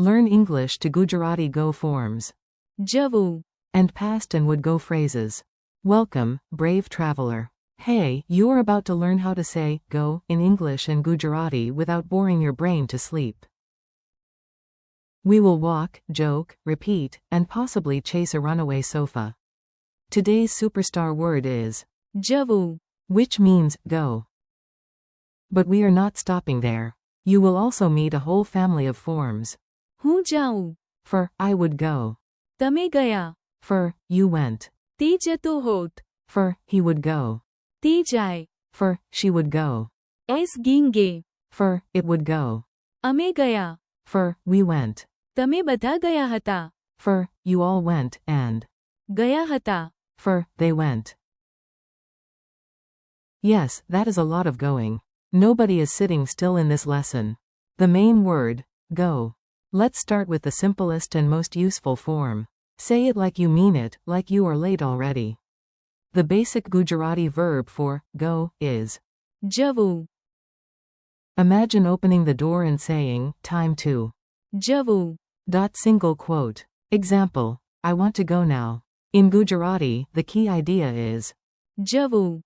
Learn English to Gujarati Go forms. Jવું. And past and would go phrases. Welcome, brave traveler. Hey, you are about to learn how to say go in English and Gujarati without boring your brain to sleep. We will walk, joke, repeat, and possibly chase a runaway sofa. Today's superstar word is Jવું. which means go. But we are not stopping there. You will also meet a whole family of forms. હું જાઉં. For I would go. તમે ગયા. For you went. તે જતો હોત. For he would go. તે જાય. For she would go. એસ ગીંગે. For it would go. અમે ગયા. For we went. તમે બધા ગયા હતા. For you all went, and ગયા હતા. for they went. Yes, that is a lot of going. Nobody is sitting still in this lesson. The main word, go. Let's start with the simplest and most useful form. Say it like you mean it, like you are late already. The basic Gujarati verb for go is જવું. imagine opening the door and saying, time to. જવું. Single quote. Example, I want to go now. In Gujarati, the key idea is જવું.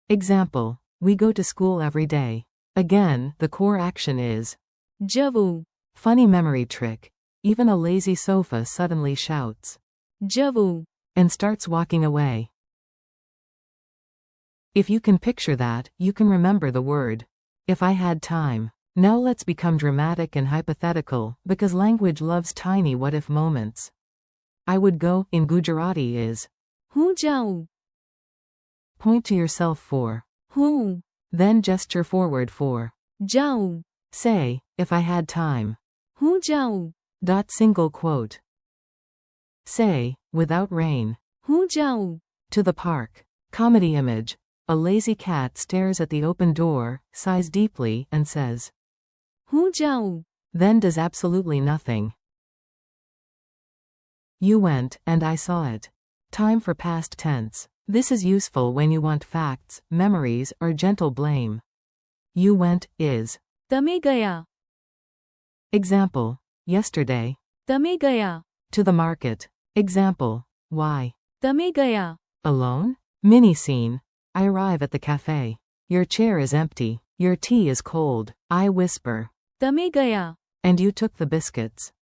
example, we go to school every day. Again, the core action is જવું. funny memory trick. Even a lazy sofa suddenly shouts જવું. and starts walking away. If you can picture that, you can remember the word. If I had time. Now let's become dramatic and hypothetical, because language loves tiny what-if moments. I would go, in Gujarati is હું જાઉં. point to yourself for. હું Then gesture forward for. જાઉં. Say, if I had time. હું જાઉં. Single quote. Say, without rain. હું જાઉં. To the park. Comedy image. A lazy cat stares at the open door, sighs deeply, and says, હું જાઉં. then does absolutely nothing. You went, and I saw it. Time for past tense. This is useful when you want facts, memories, or gentle blame. You went is તમે ગયા. example, yesterday. તમે ગયા. To the market. Example, why? તમે ગયા. Alone? Mini scene. I arrive at the cafe. Your chair is empty. Your tea is cold. I whisper. તમે ગયા. And you took the biscuits.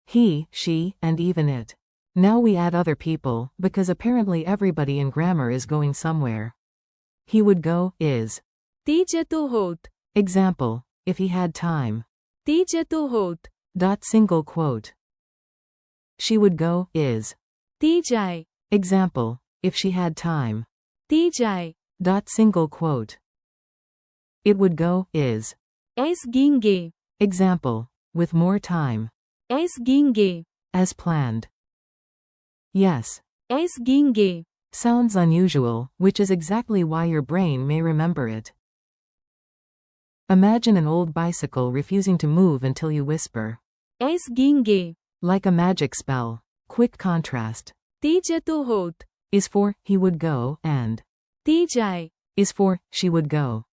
He, she, and even it. Now we add other people, because apparently everybody in grammar is going somewhere. He would go is તે જતો હોત. example, if he had time. તે જતો હોત. Single quote. She would go is તે જાય. example, if she had time. તે જાય. Single quote. It would go is એસ ગીંગે. example, with more time. એસ ગીંગે. As planned. Yes. એસ ગીંગે. Sounds unusual, which is exactly why your brain may remember it. Imagine an old bicycle refusing to move until you whisper. એસ ગીંગે. Like a magic spell. Quick contrast. તે જતો હોત. Is for, he would go, and તે જાય. is for, she would go.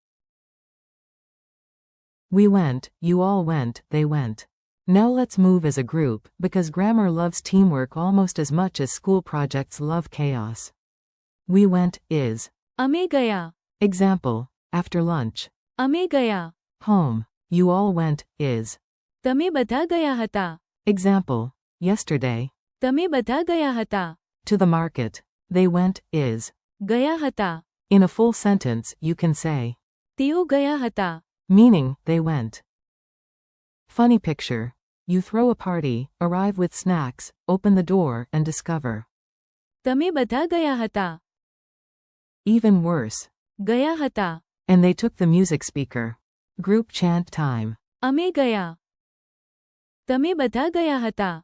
We went, you all went, they went. Now let's move as a group, because grammar loves teamwork almost as much as school projects love chaos. We went is અમે ગયા. example, after lunch. અમે ગયા. Home. You all went is તમે બધા ગયા હતા. example, yesterday. તમે બધા ગયા હતા. To the market. They went is ગયા હતા. in a full sentence, you can say તેઓ ગયા હતા. meaning, they went. Funny picture. You throw a party, arrive with snacks, open the door, and discover. તમે બધા ગયા હતા. Even worse. ગયા હતા. And they took the music speaker. Group chant time. અમે ગયા. તમે બધા ગયા હતા.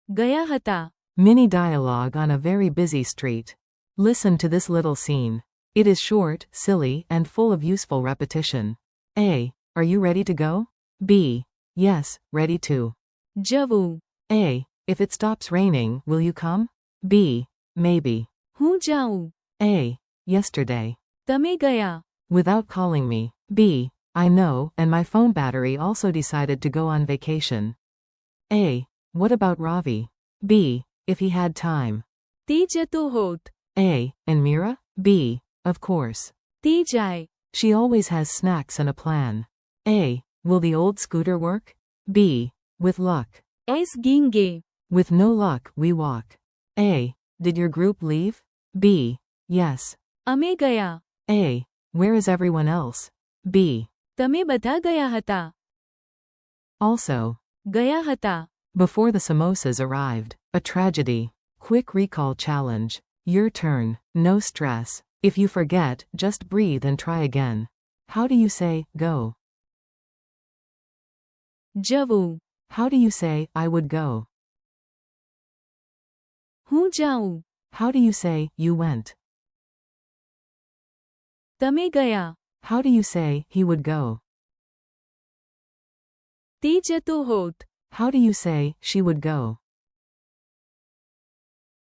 ગયા હતા. Mini dialogue on a very busy street. Listen to this little scene. It is short, silly, and full of useful repetition. A. Are you ready to go? B. Yes, ready to. જવું. A. If it stops raining, will you come? B. Maybe. હું જાઉં. A. Yesterday. તમે ગયા. Without calling me. B. I know, and my phone battery also decided to go on vacation. A. What about Ravi? B. If he had time. ती जतो होत. A. And Mira? B. Of course. ती जाय. She always has snacks and a plan. A. Will the old scooter work? B. With luck. एस गिंगे. With no luck, we walk. A. Did your group leave? B. Yes. અમે ગયા. A. Where is everyone else? B. તમે બધા ગયા હતા. Also. ગયા હતા. Before the samosas arrived. A tragedy. Quick recall challenge. Your turn. No stress. If you forget, just breathe and try again. How do you say, go? જવું. How do you say, I would go? હું જાઉં. How do you say, you went? તમે ગયા. How do you say, he would go? ती जतो होत. How do you say, she would go?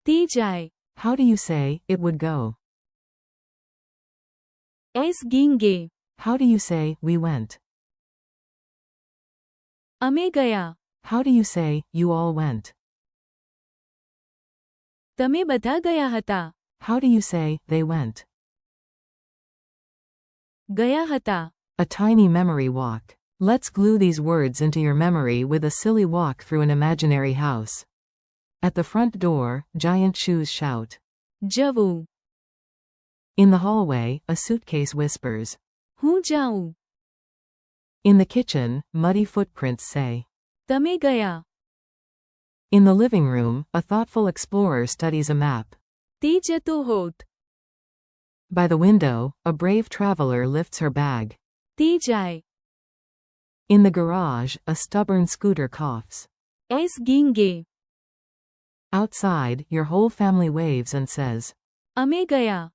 ती जाय. How do you say, it would go? एस गिंगे. How do you say, we went? અમે ગયા. How do you say, you all went? તમે બધા ગયા હતા. How do you say, they went? ગયા હતા. A tiny memory walk. Let's glue these words into your memory with a silly walk through an imaginary house. At the front door, giant shoes shout. જવું. In the hallway, a suitcase whispers. હું જાઉં. In the kitchen, muddy footprints say. તમે ગયા. In the living room, a thoughtful explorer studies a map. તી જતો હોત. By the window, a brave traveler lifts her bag. તી જાય. In the garage, a stubborn scooter coughs. એસ गिंगे. Outside, your whole family waves and says. અમે ગયા.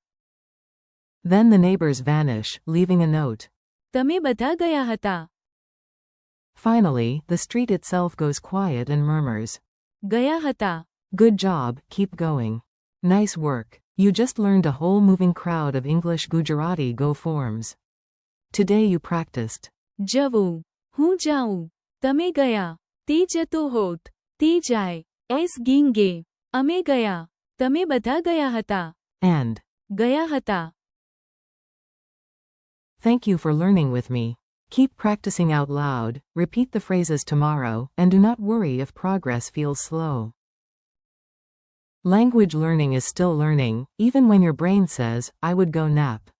Then the neighbors vanish, leaving a note. તમે બધા ગયા હતા. Finally, the street itself goes quiet and murmurs. ગયા હતા. Good job, keep going. Nice work. You just learned a whole moving crowd of English Gujarati go forms. Today you practiced. જવું. હું જાઉં. તમે ગયા. તી જતો હોત. તી જાય. એસ गिंगे. અમે ગયા. તમે બધા ગયા હતા. And. ગયા હતા. Thank you for learning with me. Keep practicing out loud, repeat the phrases tomorrow, and do not worry if progress feels slow. Language learning is still learning, even when your brain says, I would go nap.